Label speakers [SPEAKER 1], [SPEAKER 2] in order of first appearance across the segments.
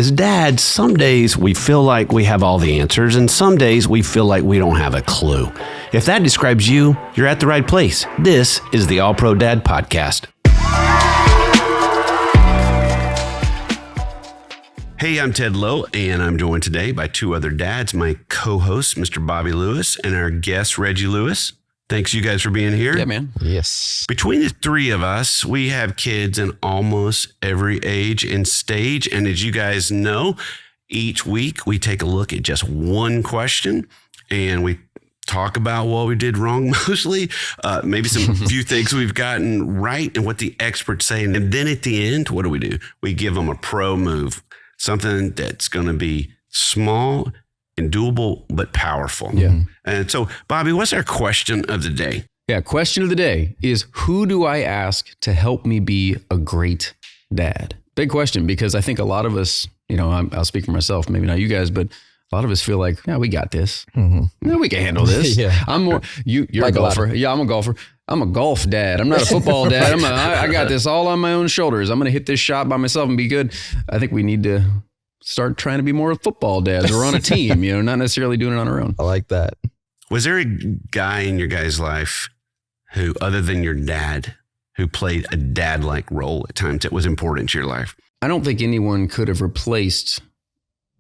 [SPEAKER 1] As dads, some days we feel like we have all the answers, and some days we feel like we don't have a clue. If that describes you, you're at the right place. This is the All Pro Dad Podcast. Hey, I'm Ted Lowe, and I'm joined today by two other dads, my co-hosts, Mr. Bobby Lewis, and our guest, Reggie Lewis. Thanks, you guys, for being here.
[SPEAKER 2] Yeah, man.
[SPEAKER 3] Yes.
[SPEAKER 1] Between the three of us, we have kids in almost every age and stage. And as you guys know, each week we take a look at just one question and we talk about what we did wrong mostly, maybe some few things we've gotten right and what the experts say. And then at the end, what do? We give them a pro move, something that's going to be small and doable, but powerful.
[SPEAKER 2] Yeah.
[SPEAKER 1] And so, Bobby, what's our question of the day?
[SPEAKER 2] Yeah. Question of the day is, who do I ask to help me be a great dad? Big question, because I think a lot of us, I'll speak for myself, maybe not you guys, but a lot of us feel like, yeah, we got this. Mm-hmm. Yeah, we can handle this.
[SPEAKER 3] Yeah.
[SPEAKER 2] I'm more, you're like a golfer. Yeah, I'm a golfer. I'm a golf dad. I'm not a football dad. I got this all on my own shoulders. I'm going to hit this shot by myself and be good. I think we need to start trying to be more football dads. We're on a team, not necessarily doing it on our own.
[SPEAKER 3] I like that.
[SPEAKER 1] Was there a guy in your guys' life who, other than your dad, who played a dad-like role at times that was important to your life?
[SPEAKER 2] I don't think anyone could have replaced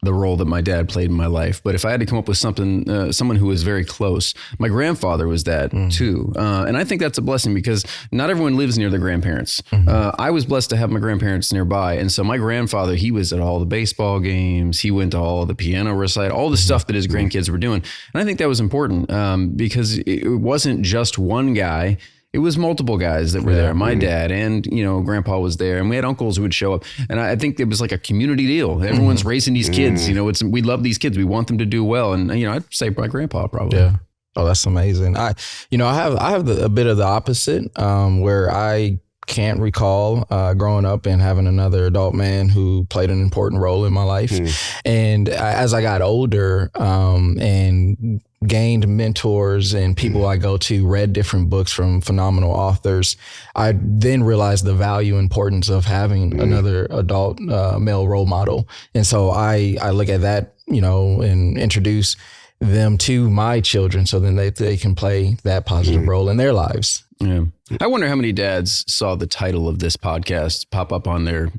[SPEAKER 2] the role that my dad played in my life. But if I had to come up with something, someone who was very close, my grandfather was that too. And I think that's a blessing because not everyone lives near their grandparents. I was blessed to have my grandparents nearby. And so my grandfather, he was at all the baseball games. He went to all the piano recital, all the stuff that his grandkids were doing. And I think that was important because it wasn't just one guy. It was multiple guys that were there. My dad and, grandpa was there, and we had uncles who would show up. And I think it was like a community deal. Everyone's raising these kids, we love these kids. We want them to do well. And, I'd say my grandpa probably.
[SPEAKER 3] Yeah. Oh, that's amazing. I have a bit of the opposite, where I can't recall growing up and having another adult man who played an important role in my life. And as I got older and gained mentors and people I go to, read different books from phenomenal authors, I then realized the value and importance of having another adult male role model. And so I look at that, and introduce them to my children so then they can play that positive role in their lives.
[SPEAKER 2] Yeah. I wonder how many dads saw the title of this podcast pop up on their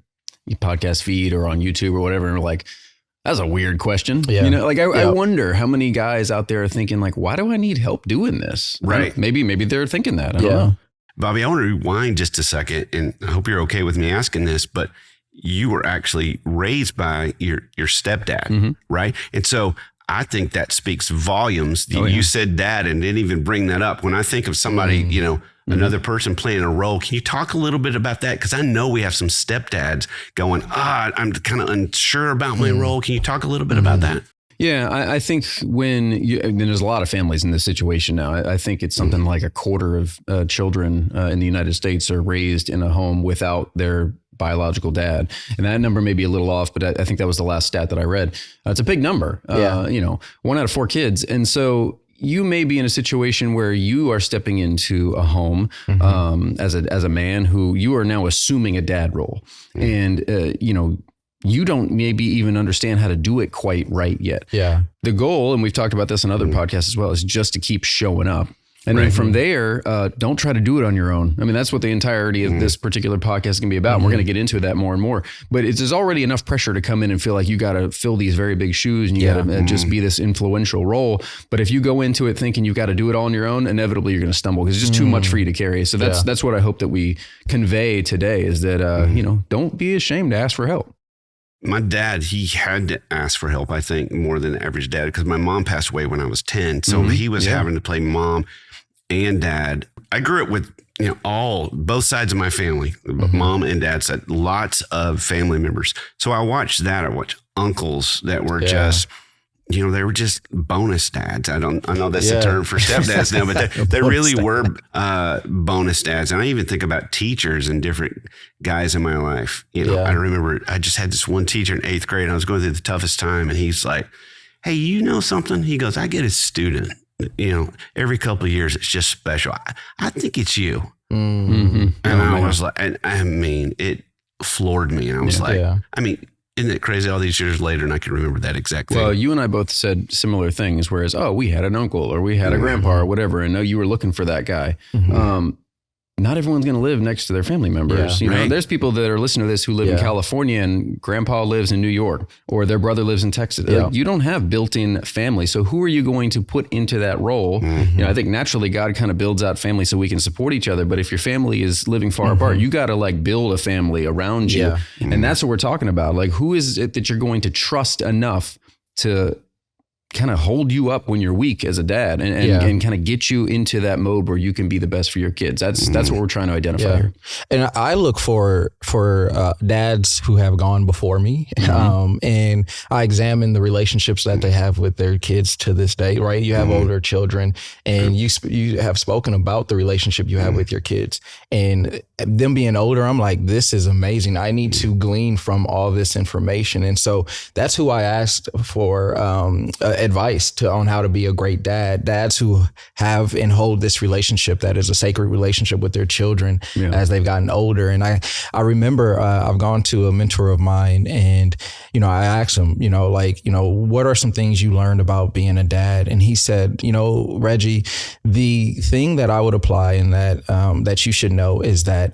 [SPEAKER 2] podcast feed or on YouTube or whatever, and were like, that's a weird question. Yeah. I wonder how many guys out there are thinking like, why do I need help doing this?
[SPEAKER 1] Right.
[SPEAKER 2] Maybe they're thinking that. I don't know.
[SPEAKER 1] Bobby, I want to rewind just a second, and I hope you're okay with me asking this, but you were actually raised by your stepdad, right? And so I think that speaks volumes. You said dad and didn't even bring that up. When I think of somebody, another person playing a role, can you talk a little bit about that? Because I know we have some stepdads going, I'm kind of unsure about my role. Can you talk a little bit about that?
[SPEAKER 2] Yeah, I think and there's a lot of families in this situation now. I think it's something like a quarter of children in the United States are raised in a home without their biological dad. And that number may be a little off, but I think that was the last stat that I read. It's a big number, 1 out of 4 kids. And so you may be in a situation where you are stepping into a home as a man who you are now assuming a dad role. And, you don't maybe even understand how to do it quite right yet. Yeah. The goal, and we've talked about this in other podcasts as well, is just to keep showing up. And then from there, don't try to do it on your own. I mean, that's what the entirety of this particular podcast is going to be about. And we're going to get into that more and more. But there's already enough pressure to come in and feel like you got to fill these very big shoes and you got to just be this influential role. But if you go into it thinking you've got to do it all on your own, inevitably you're going to stumble because it's just too much for you to carry. So that's what I hope that we convey today is that, don't be ashamed to ask for help.
[SPEAKER 1] My dad, he had to ask for help, I think, more than the average dad, because my mom passed away when I was 10. So he was having to play mom and dad. I grew up with, both sides of my family, mom and dad side, lots of family members. So I watched that. I watched uncles that were just, they were just bonus dads. I know that's the term for stepdads now, but they really were bonus dads. And I even think about teachers and different guys in my life. I remember I just had this one teacher in 8th grade. And I was going through the toughest time, and he's like, "Hey, you know something?" He goes, "I get a student. Every couple of years, it's just special. I think it's you." And I was like, I mean, it floored me. And I was isn't it crazy all these years later and I can remember that exact thing?
[SPEAKER 2] Well, you and I both said similar things, whereas, we had an uncle or we had a grandpa or whatever, and you were looking for that guy. Not everyone's going to live next to their family members. You know, there's people that are listening to this who live in California and grandpa lives in New York or their brother lives in Texas. Like, you don't have built-in family. So who are you going to put into that role? You know, I think naturally God kind of builds out family so we can support each other. But if your family is living far apart, you got to like build a family around you. And that's what we're talking about. Like, who is it that you're going to trust enough to kind of hold you up when you're weak as a dad and kind of get you into that mode where you can be the best for your kids. That's what we're trying to identify here.
[SPEAKER 3] And I look for dads who have gone before me, and I examine the relationships that they have with their kids to this day, right? You have older children and you have spoken about the relationship you have with your kids, and them being older, I'm like, this is amazing. I need to glean from all this information. And so that's who I asked for advice on how to be a great dad. Dads who have and hold this relationship that is a sacred relationship with their children as they've gotten older. And I remember I've gone to a mentor of mine, and I asked him, what are some things you learned about being a dad? And he said, Reggie, the thing that I would apply and that you should know is that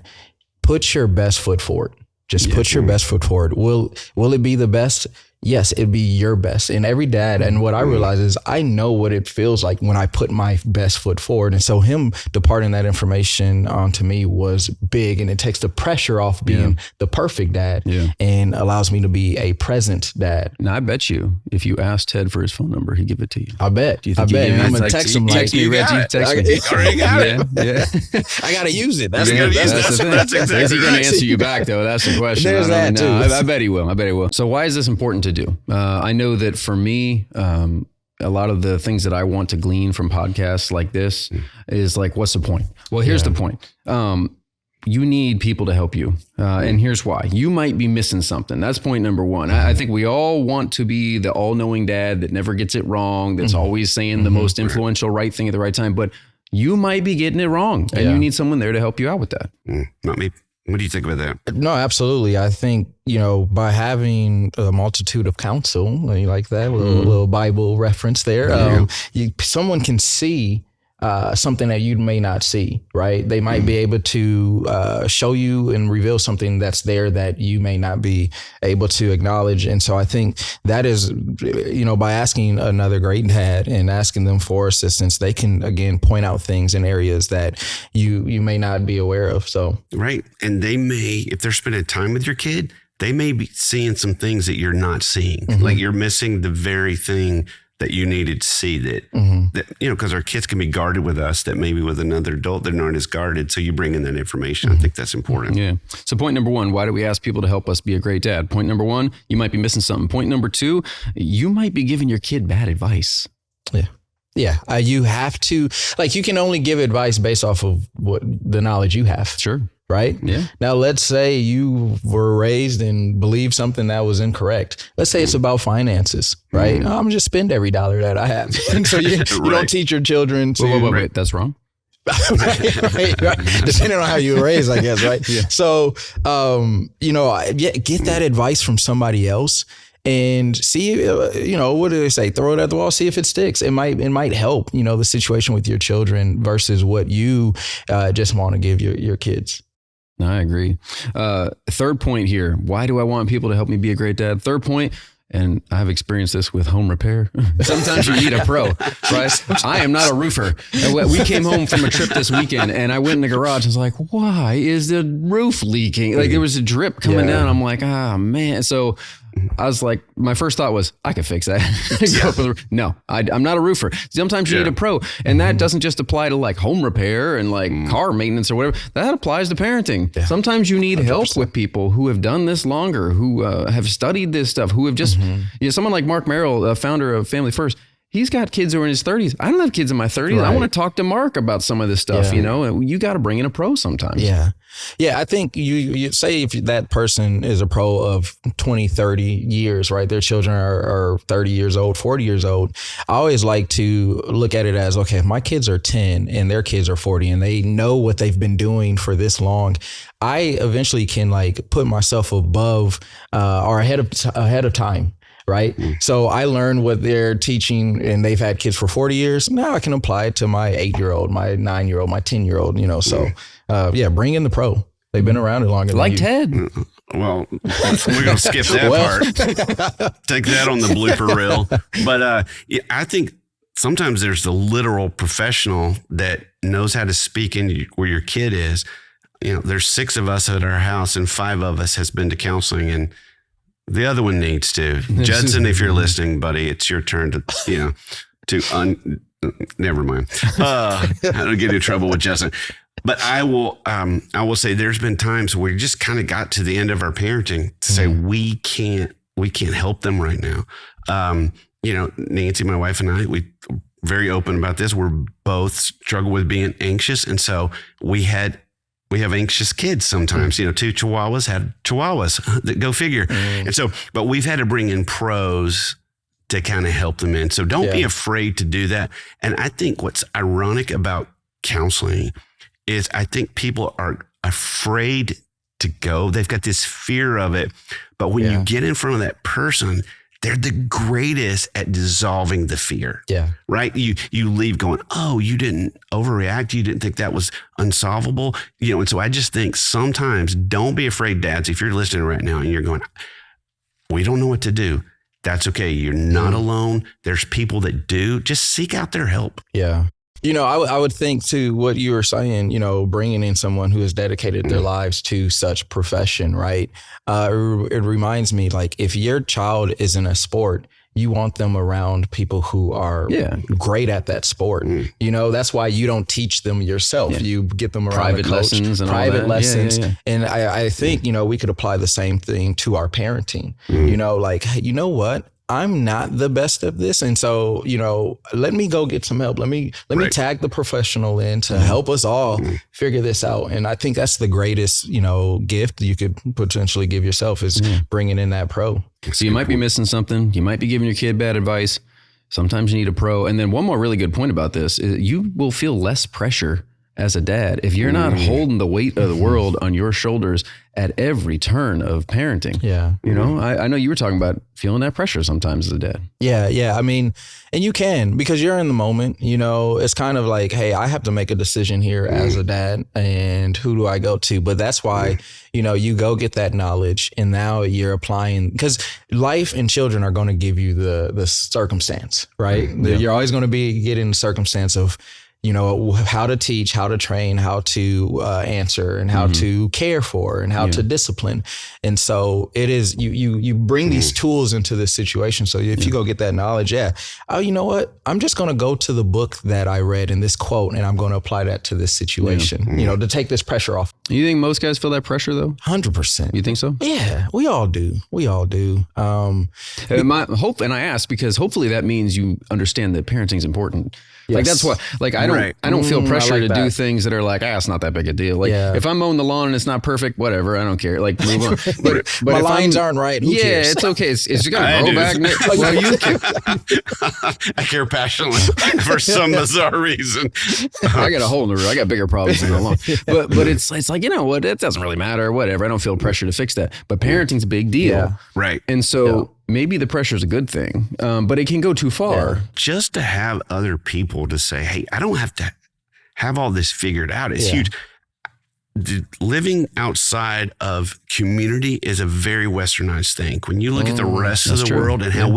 [SPEAKER 3] put your best foot forward. Just put your best foot forward. Will it be the best? Yes, it'd be your best. And every dad, and what I realize is I know what it feels like when I put my best foot forward. And so him departing that information onto me was big, and it takes the pressure off being the perfect dad and allows me to be a present dad.
[SPEAKER 2] Now, I bet you, if you asked Ted for his phone number, he'd give it to you.
[SPEAKER 3] I bet.
[SPEAKER 2] Do you think
[SPEAKER 3] I'm going to text him
[SPEAKER 2] text me, Reggie. Text me.
[SPEAKER 1] You already got it.
[SPEAKER 3] Yeah. I got to use it. That's
[SPEAKER 2] the thing.
[SPEAKER 1] exactly
[SPEAKER 2] Is he going to answer you back, though? That's the question.
[SPEAKER 3] There's that, too.
[SPEAKER 2] I bet he will. So why is this important to do? I know that for me, a lot of the things that I want to glean from podcasts like this is like, what's the point? Well, here's the point. You need people to help you. And here's why. You might be missing something. That's point number one. I think we all want to be the all-knowing dad that never gets it wrong, that's always saying the most influential right thing at the right time. But you might be getting it wrong, and you need someone there to help you out with that.
[SPEAKER 1] Not me. What do you think about that?
[SPEAKER 3] No, absolutely. I think, by having a multitude of counsel, like that, little Bible reference there, someone can see something that you may not see, right? They might be able to show you and reveal something that's there that you may not be able to acknowledge. And so I think that is, by asking another great dad and asking them for assistance, they can, again, point out things in areas that you may not be aware of. So
[SPEAKER 1] right. And they may, if they're spending time with your kid, they may be seeing some things that you're not seeing. Like you're missing the very thing that you needed to see that because our kids can be guarded with us that maybe with another adult, they're not as guarded. So you bring in that information. I think that's important.
[SPEAKER 2] Yeah. So point number one, why do we ask people to help us be a great dad? Point number one, you might be missing something. Point number two, you might be giving your kid bad advice.
[SPEAKER 3] Yeah. Yeah. You have to, you can only give advice based off of what the knowledge you have.
[SPEAKER 2] Sure.
[SPEAKER 3] Right?
[SPEAKER 2] Yeah.
[SPEAKER 3] Now, let's say you were raised and believed something that was incorrect. Let's say it's about finances, right? I'm going to just spend every dollar that I have. And so you don't teach your children to...
[SPEAKER 2] Wait, that's wrong.
[SPEAKER 3] right. Depending on how you were raised, I guess, right? Yeah. So, get that advice from somebody else and see, what do they say? Throw it at the wall, see if it sticks. It might help, the situation with your children versus what you just want to give your kids.
[SPEAKER 2] No, I agree. Third point here. Why do I want people to help me be a great dad? Third point, and I've experienced this with home repair. Sometimes you need a pro, right? I am not a roofer. We came home from a trip this weekend and I went in the garage and was like, why is the roof leaking? Like there was a drip coming down. I'm like, man. So I was like, my first thought was, I could fix that. No, I'm not a roofer. Sometimes you need a pro. And that doesn't just apply to like home repair and like car maintenance or whatever. That applies to parenting. Yeah. Sometimes you need 100%. Help with people who have done this longer, who have studied this stuff, who have just, someone like Mark Merrill, founder of Family First, He's got kids who are in his 30s. I don't have kids in my 30s. I want to talk to Mark about some of this stuff, you know, you got to bring in a pro sometimes.
[SPEAKER 3] Yeah. Yeah. I think you say if that person is a pro of 20, 30 years, right? Their children are 30 years old, 40 years old. I always like to look at it as, okay, if my kids are 10 and their kids are 40 and they know what they've been doing for this long, I eventually can like put myself above or ahead of time. Right. So I learned what they're teaching and they've had kids for 40 years. Now I can apply it to my 8-year-old, my 9-year-old, my 10-year-old, you know, so bring in the pro. They've been around it longer
[SPEAKER 2] like
[SPEAKER 3] than
[SPEAKER 2] Ted.
[SPEAKER 1] Well, we're going to skip that part. Take that on the blooper reel. But I think sometimes there's the literal professional that knows how to speak in where your kid is. You know, there's 6 of us at our house and 5 of us has been to counseling, and the other one needs to. Judson, if you're listening, buddy, it's your turn to, never mind. I don't get in trouble with Judson. But I will say there's been times where we just kind of got to the end of our parenting to say we can't help them right now. You know, Nancy, my wife, and I, we very open about this. We're both struggle with being anxious. And so we have anxious kids sometimes, you know, 2 Chihuahuas had Chihuahuas, go figure. And so, but we've had to bring in pros to kind of help them in. So don't be afraid to do that. And I think what's ironic about counseling is I think people are afraid to go. They've got this fear of it. But when you get in front of that person, they're the greatest at dissolving the fear. Yeah. Right? You leave going, oh, you didn't overreact. You didn't think that was unsolvable. You know, and so I just think sometimes don't be afraid, dads, if you're listening right now and you're going, we don't know what to do. That's okay. You're not alone. There's people that do. Just seek out their help.
[SPEAKER 3] Yeah. You know, I would think to what you were saying, you know, bringing in someone who has dedicated their lives to such profession, right? It reminds me, like, if your child is in a sport, you want them around people who are great at that sport. You know, that's why you don't teach them yourself. You get them around
[SPEAKER 2] private lessons and
[SPEAKER 3] private
[SPEAKER 2] all that.
[SPEAKER 3] lessons. And I think, you know, we could apply the same thing to our parenting. You know, like, hey, you know what? I'm not the best of this. And so, you know, let me go get some help. Let me tag the professional in to help us all figure this out. And I think that's the greatest, you know, gift you could potentially give yourself is bringing in that pro.
[SPEAKER 2] So you might be missing something. You might be giving your kid bad advice. Sometimes you need a pro. And then one more really good point about this is you will feel less pressure as a dad if you're not holding the weight of the world on your shoulders at every turn of parenting. Yeah. You know, I know you were talking about feeling that pressure sometimes as a dad.
[SPEAKER 3] Yeah. Yeah. I mean, and you can, because you're in the moment, you know, it's kind of like, hey, I have to make a decision here as a dad, and who do I go to? But that's why, you know, you go get that knowledge, and now you're applying, because life and children are going to give you the circumstance, right? You're always going to be getting the circumstance of, you know, how to teach, how to train, how to answer, and how to care for, and how to discipline. And so it is, you bring these tools into this situation. So if you go get that knowledge, oh, you know what? I'm just going to go to the book that I read in this quote, and I'm going to apply that to this situation, you know, to take this pressure off.
[SPEAKER 2] You think most guys feel that pressure though?
[SPEAKER 3] 100%.
[SPEAKER 2] You think so?
[SPEAKER 3] Yeah, we all do.
[SPEAKER 2] My hope, and I ask because hopefully that means you understand that parenting is important. Like that's what, like I don't feel pressure to do things that are like, it's not that big a deal. Like if I'm mowing the lawn and it's not perfect, whatever, I don't care. Like move on. But
[SPEAKER 3] my lines aren't right. Who cares?
[SPEAKER 2] It's okay. It's gonna grow back. Well, you care.
[SPEAKER 1] I care passionately for some bizarre reason.
[SPEAKER 2] I got a hole in the roof. I got bigger problems than the lawn. But it's like, you know what? It doesn't really matter. Whatever. I don't feel pressure to fix that. But parenting's a big deal.
[SPEAKER 1] Yeah. Right.
[SPEAKER 2] And so maybe the pressure is a good thing, but it can go too far.
[SPEAKER 1] Just to have other people to say, hey, I don't have to have all this figured out. It's huge. Living outside of community is a very westernized thing. When you look at the rest of the world and how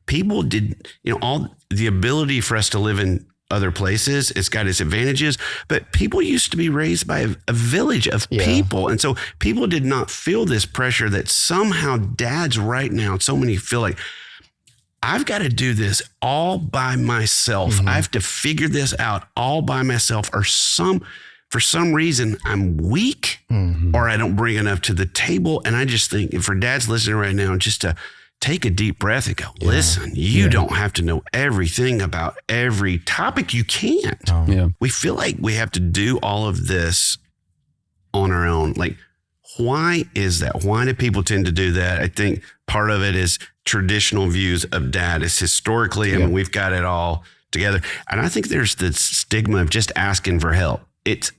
[SPEAKER 1] people did, you know, all the ability for us to live in other places, it's got its advantages, but people used to be raised by a village of people. And so people did not feel this pressure that somehow dads right now, so many feel like, I've got to do this all by myself. I have to figure this out all by myself, or for some reason I'm weak or I don't bring enough to the table. And I just think, for dads listening right now, just to take a deep breath and go, listen, you don't have to know everything about every topic. You can't. We feel like we have to do all of this on our own. Like, why is that? Why do people tend to do that? I think part of it is traditional views of dad. Is historically, I mean, we've got it all together. And I think there's this stigma of just asking for help. It's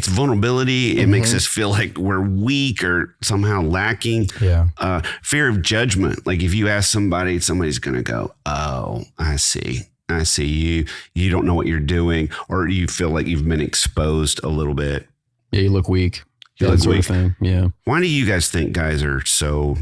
[SPEAKER 1] vulnerability. It makes us feel like we're weak or somehow lacking. Fear of judgment. Like if you ask somebody, somebody's going to go, oh, I see you don't know what you're doing, or you feel like you've been exposed a little bit.
[SPEAKER 2] Yeah, you look weak. That sort of thing. Yeah.
[SPEAKER 1] Why do you guys think guys are so,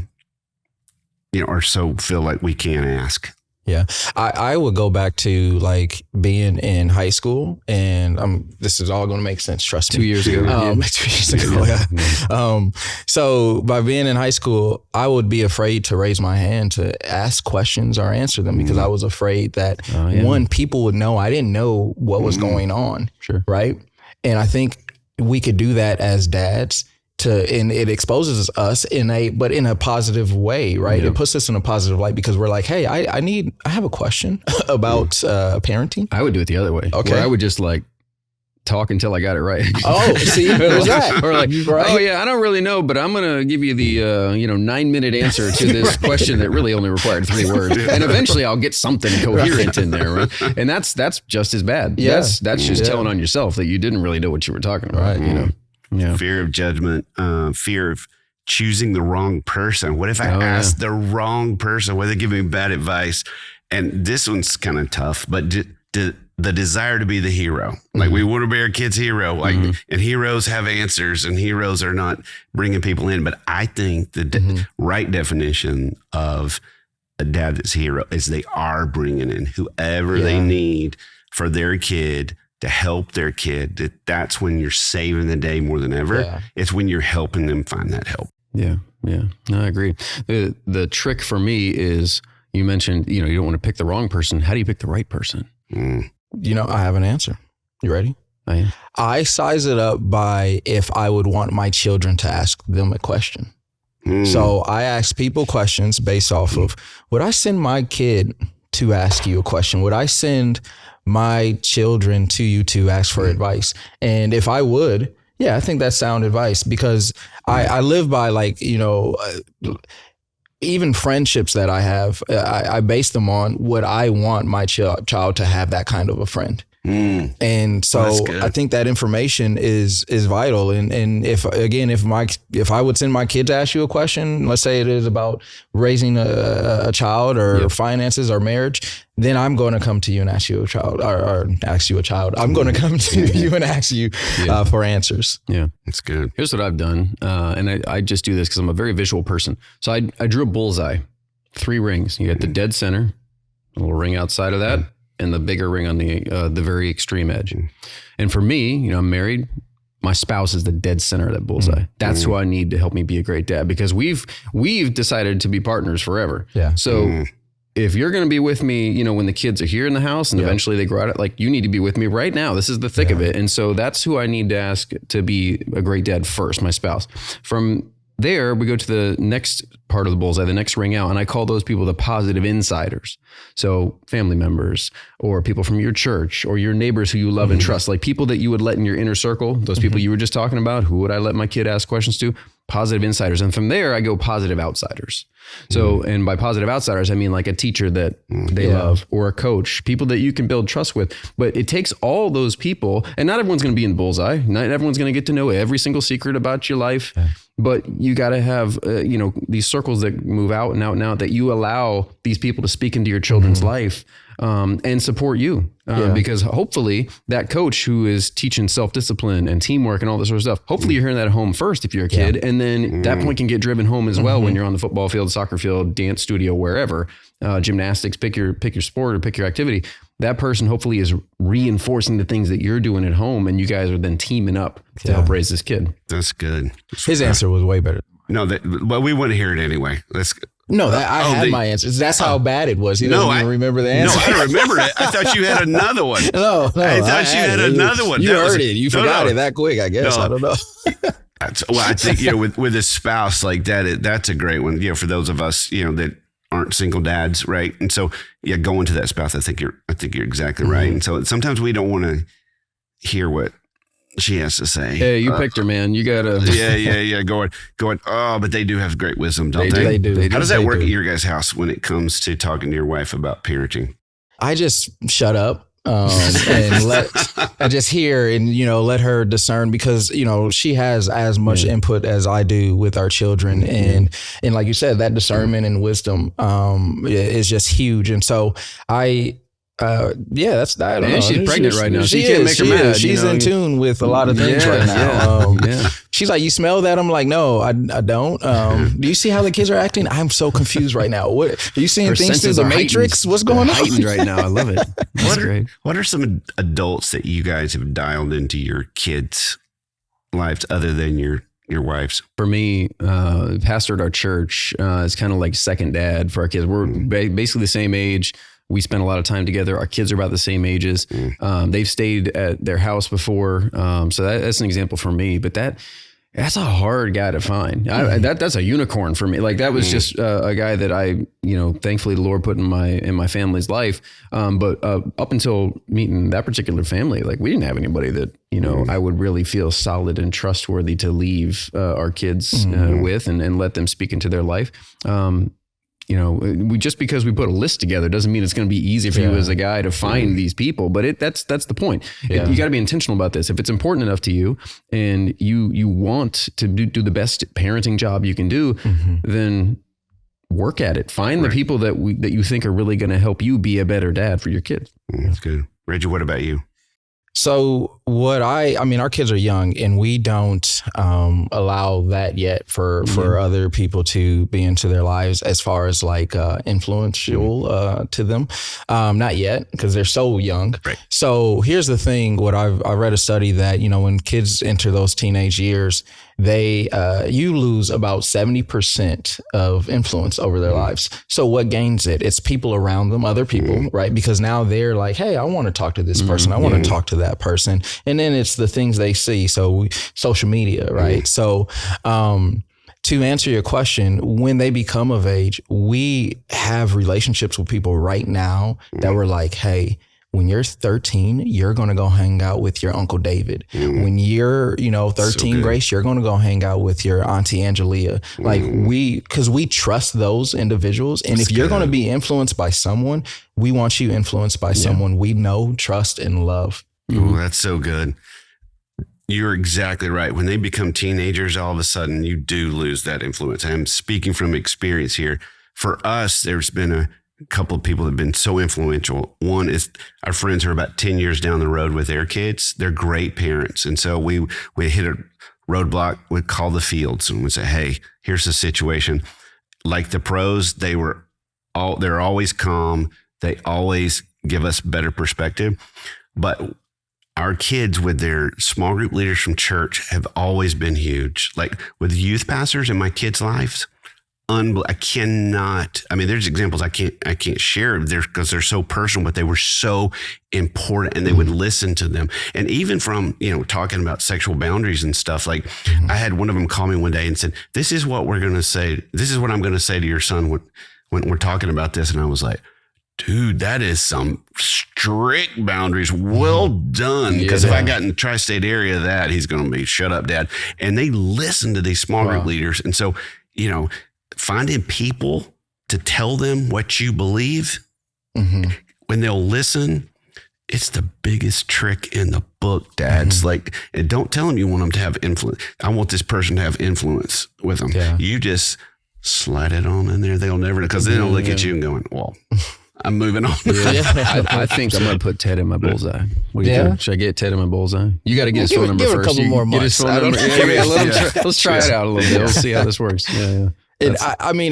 [SPEAKER 1] feel like we can't ask?
[SPEAKER 3] Yeah, I would go back to like being in high school, and this is all going to make sense. Trust me.
[SPEAKER 2] 2 years ago.
[SPEAKER 3] 2 years ago. Yeah. So by being in high school, I would be afraid to raise my hand to ask questions or answer them because I was afraid that one, people would know I didn't know what was going on.
[SPEAKER 2] Sure.
[SPEAKER 3] Right. And I think we could do that as dads. And it exposes us in a positive way, right? It puts us in a positive light because we're like, hey, I have a question about parenting.
[SPEAKER 2] I would do it the other way.
[SPEAKER 3] Okay.
[SPEAKER 2] Where I would just like talk until I got it right.
[SPEAKER 3] Oh, see, there's that.
[SPEAKER 2] Or like, oh yeah, I don't really know, but I'm going to give you the 9-minute answer to this question that really only required 3 words. And eventually I'll get something coherent in there, right? And that's just as bad.
[SPEAKER 3] Yeah.
[SPEAKER 2] That's just telling on yourself that you didn't really know what you were talking about,
[SPEAKER 3] right.
[SPEAKER 1] Fear of judgment, fear of choosing the wrong person. What if I ask the wrong person? What if they give me bad advice? And this one's kind of tough, but the desire to be the hero. Like we want to be our kid's hero. Like, and heroes have answers, and heroes are not bringing people in. But I think the right definition of a dad that's hero is they are bringing in whoever they need for their kid, to help their kid. That's when you're saving the day more than ever. Yeah. It's when you're helping them find that help.
[SPEAKER 2] Yeah. No, I agree. The trick for me is, you mentioned, you don't want to pick the wrong person. How do you pick the right person?
[SPEAKER 3] I have an answer. You ready? I size it up by if I would want my children to ask them a question. So I ask people questions based off of, would I send my kid to ask you a question? Would I send my children to you to ask for advice? And if I would, I think that's sound advice, because I live by even friendships that I have, I base them on would I want my child to have that kind of a friend. And so I think that information is vital. And if I would send my kid to ask you a question, let's say it is about raising a child or finances or marriage, then I'm going to come to you and ask you a child or ask you a child. I'm going to come to you and ask you for answers.
[SPEAKER 2] Yeah,
[SPEAKER 1] that's good.
[SPEAKER 2] Here's what I've done. And I just do this because I'm a very visual person. So I drew a bullseye, 3 rings. You got the dead center, a little ring outside of that, and the bigger ring on the very extreme edge. And for me, I'm married. My spouse is the dead center of that bullseye. That's who I need to help me be a great dad, because we've decided to be partners forever.
[SPEAKER 3] Yeah.
[SPEAKER 2] So if you're going to be with me, when the kids are here in the house and eventually they grow out, like, you need to be with me right now. This is the thick of it. And so that's who I need to ask to be a great dad first, my spouse. From there, we go to the next part of the bullseye, the next ring out, and I call those people the positive insiders. So family members or people from your church or your neighbors who you love and trust, like people that you would let in your inner circle, those people you were just talking about, who would I let my kid ask questions to? Positive insiders. And from there, I go positive outsiders. So, and by positive outsiders, I mean like a teacher that they love, or a coach, people that you can build trust with. But it takes all those people, and not everyone's going to be in bullseye. Not everyone's going to get to know every single secret about your life. But you got to have, these circles that move out and out and out, that you allow these people to speak into your children's life and support you. Because hopefully that coach who is teaching self-discipline and teamwork and all this sort of stuff, hopefully you're hearing that at home first if you're a kid. And then that point can get driven home as well when you're on the football field, soccer field, dance studio, wherever, gymnastics, pick your sport or pick your activity. That person hopefully is reinforcing the things that you're doing at home, and you guys are then teaming up to help raise this kid.
[SPEAKER 1] That's good.
[SPEAKER 3] His answer was way better.
[SPEAKER 1] No, but we want to hear it anyway.
[SPEAKER 3] I had my answers. That's how bad it was. He doesn't even remember the answer.
[SPEAKER 1] No, I don't remember it. I thought you had another one.
[SPEAKER 3] No.
[SPEAKER 1] I thought you had another one.
[SPEAKER 3] You heard it. You forgot it that quick, I guess. I don't know.
[SPEAKER 1] I think, with a spouse like that, that's a great one. For those of us, that aren't single dads, right? And so, yeah, going to that spouse, I think you're exactly right. And so sometimes we don't want to hear what she has to say.
[SPEAKER 2] Hey, you picked her, man. You gotta.
[SPEAKER 1] Yeah. Going. Oh, but they do have great wisdom, don't they?
[SPEAKER 3] They do.
[SPEAKER 1] How does that work at your guys' house when it comes to talking to your wife about parenting?
[SPEAKER 3] I just shut up. And I just hear and, let her discern, because, she has as much input as I do with our children. And like you said, that discernment and wisdom, is just huge. And so I don't know.
[SPEAKER 2] She's pregnant right now.
[SPEAKER 3] She
[SPEAKER 2] can't make her mad.
[SPEAKER 3] She's in tune with a lot of things right now. She's like, you smell that? I'm like, no, I don't. Do you see how the kids are acting? I'm so confused right now. What are you seeing? Things through the Matrix? What's going on?
[SPEAKER 2] Heightened right now. I love it. Great.
[SPEAKER 1] What are some adults that you guys have dialed into your kids' lives other than your wife's?
[SPEAKER 2] For me, pastor at our church is kind of like second dad for our kids. We're basically the same age. We spend a lot of time together. Our kids are about the same ages. They've stayed at their house before. So that's an example for me. But that's a hard guy to find. That's a unicorn for me. Like that was just a guy that I, thankfully the Lord put in my family's life. But up until meeting that particular family, like we didn't have anybody that, I would really feel solid and trustworthy to leave our kids with and let them speak into their life. Just because we put a list together doesn't mean it's going to be easy for you as a guy to find these people. But that's the point. You got to be intentional about this. If it's important enough to you and you want to do the best parenting job you can do, then work at it. Find the people that you think are really going to help you be a better dad for your kids.
[SPEAKER 1] That's good. Reggie, what about you?
[SPEAKER 3] So our kids are young and we don't allow that yet for other people to be into their lives as far as like influential to them. Not yet, because they're so young.
[SPEAKER 1] Right.
[SPEAKER 3] So here's the thing. I read a study that, when kids enter those teenage years, you lose about 70% of influence over their lives. So what gains it? It's people around them, other people, right? Because now they're like, hey, I want to talk to this person. I want to talk to that person. And then it's the things they see. So social media, right? So, to answer your question, when they become of age, we have relationships with people right now that were like, hey, when you're 13, you're going to go hang out with your Uncle David. When you're, 13, Grace, you're going to go hang out with your Auntie Angelia. Like because we trust those individuals. And if you're going to be influenced by someone, we want you influenced by someone we know, trust, and love.
[SPEAKER 1] Oh, that's so good. You're exactly right. When they become teenagers, all of a sudden you do lose that influence. I'm speaking from experience here. For us, there's been a couple of people that have been so influential. One is our friends who are about 10 years down the road with their kids. They're great parents. And so we hit a roadblock. We'd call the fields and we'd say, hey, here's the situation. Like the pros, they're always calm. They always give us better perspective. But our kids with their small group leaders from church have always been huge. Like with youth pastors in my kids' lives, I cannot. I mean, there's examples I can't share there because they're so personal, but they were so important, and they would listen to them. And even from talking about sexual boundaries and stuff. Like I had one of them call me one day and said, "This is what we're going to say. This is what I'm going to say to your son when we're talking about this." And I was like, dude, that is some strict boundaries. Well done. Because if I got in the tri-state area, he's going to be shut up, Dad. And they listen to these small group leaders. And so, finding people to tell them what you believe when they'll listen, it's the biggest trick in the book, Dad. It's like, and don't tell them you want them to have influence. I want this person to have influence with them. Yeah. You just slide it on in there. They'll never, because then they'll look at you and going, well, I'm moving on.
[SPEAKER 2] I think I'm going to put Ted in my bullseye. What do you think? Should I get Ted in my bullseye? You got to get his phone number first.
[SPEAKER 3] Give it a couple more months.
[SPEAKER 2] Let's try it out a little bit. We'll see how this works. Yeah.
[SPEAKER 3] And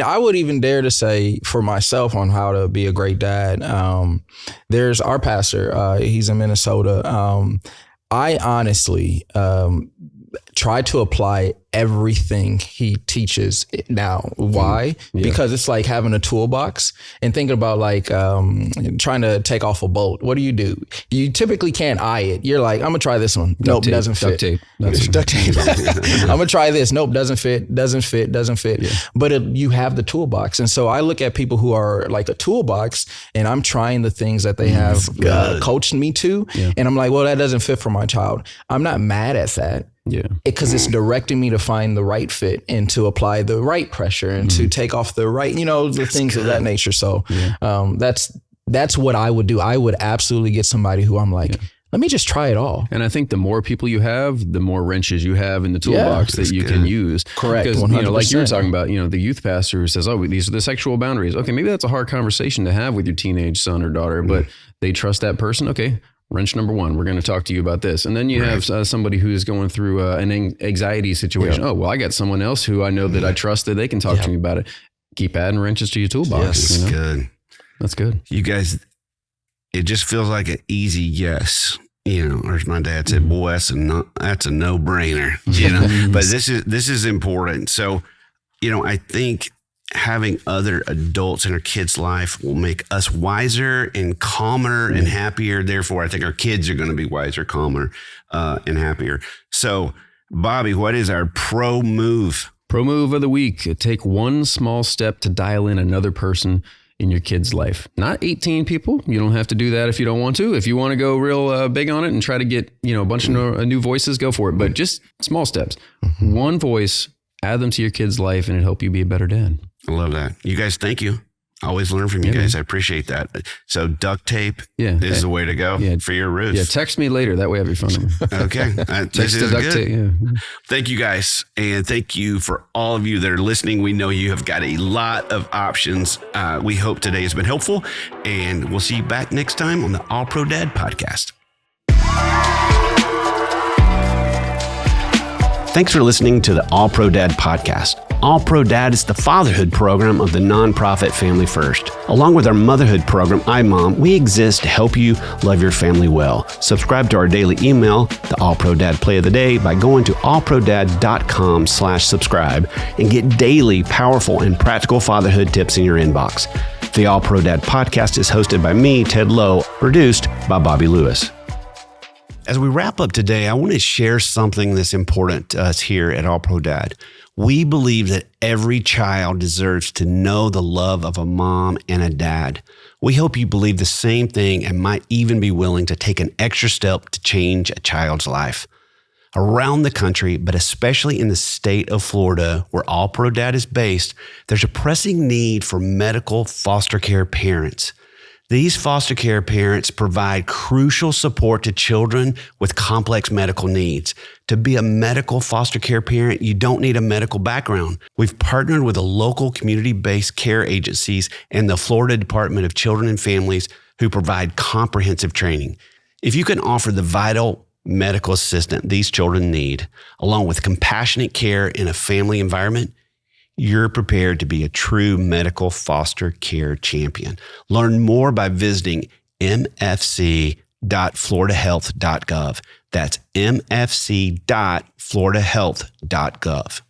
[SPEAKER 3] I would even dare to say for myself on how to be a great dad. There's our pastor. He's in Minnesota. I honestly, try to apply everything he teaches now. Why? Because it's like having a toolbox and thinking about like trying to take off a bolt. What do? You typically can't eye it. You're like, I'm gonna try this one. Nope, doesn't fit. Duct tape. Duct tape. I'm gonna try this. Nope, doesn't fit. Yeah. But you have the toolbox. And so I look at people who are like a toolbox, and I'm trying the things that they have coached me to. Yeah. And I'm like, well, that doesn't fit for my child. I'm not mad at that. Yeah. Because it's directing me to find the right fit and to apply the right pressure and to take off the right, the things of that nature. So that's what I would do. I would absolutely get somebody who I'm like, let me just try it all.
[SPEAKER 2] And I think the more people you have, the more wrenches you have in the toolbox that you can use.
[SPEAKER 3] Correct.
[SPEAKER 2] Because, like you were talking about, the youth pastor who says, oh, these are the sexual boundaries. Okay, maybe that's a hard conversation to have with your teenage son or daughter, but they trust that person. Okay, wrench number one, we're going to talk to you about this. And then you have somebody who's going through an anxiety situation. Oh, well, I got someone else who I know that I trust that they can talk to me about it. Keep adding wrenches to your toolbox.
[SPEAKER 1] Yes, good.
[SPEAKER 2] That's good.
[SPEAKER 1] You guys, it just feels like an easy yes. Or as my dad said, boy, that's a no-brainer. But this is important. So, I think having other adults in our kids' life will make us wiser and calmer and happier. Therefore, I think our kids are going to be wiser, calmer, and happier. So, Bobby, what is our pro move?
[SPEAKER 2] Pro move of the week. Take one small step to dial in another person in your kid's life. Not 18 people. You don't have to do that if you don't want to. If you want to go real big on it and try to get, a bunch of new voices, go for it. But just small steps. One voice, add them to your kid's life, and it'll help you be a better dad. I
[SPEAKER 1] love that. You guys, thank you. I always learn from you guys. I appreciate that. So duct tape is the way to go for your roof.
[SPEAKER 2] Yeah, text me later. That way I have your phone number.
[SPEAKER 1] Okay. This is duct tape. Yeah. Thank you guys. And thank you for all of you that are listening. We know you have got a lot of options. We hope today has been helpful. And we'll see you back next time on the All Pro Dad podcast. Thanks for listening to the All Pro Dad podcast. All Pro Dad is the fatherhood program of the nonprofit Family First. Along with our motherhood program, iMom, we exist to help you love your family well. Subscribe to our daily email, the All Pro Dad Play of the Day, by going to allprodad.com/subscribe and get daily powerful and practical fatherhood tips in your inbox. The All Pro Dad podcast is hosted by me, Ted Lowe, produced by Bobby Lewis. As we wrap up today, I want to share something that's important to us here at All Pro Dad. We believe that every child deserves to know the love of a mom and a dad. We hope you believe the same thing and might even be willing to take an extra step to change a child's life. Around the country, but especially in the state of Florida, where All Pro Dad is based, there's a pressing need for medical foster care parents. These foster care parents provide crucial support to children with complex medical needs. To be a medical foster care parent, you don't need a medical background. We've partnered with the local community-based care agencies and the Florida Department of Children and Families who provide comprehensive training. If you can offer the vital medical assistance these children need, along with compassionate care in a family environment, you're prepared to be a true medical foster care champion. Learn more by visiting mfc.floridahealth.gov. That's mfc.floridahealth.gov.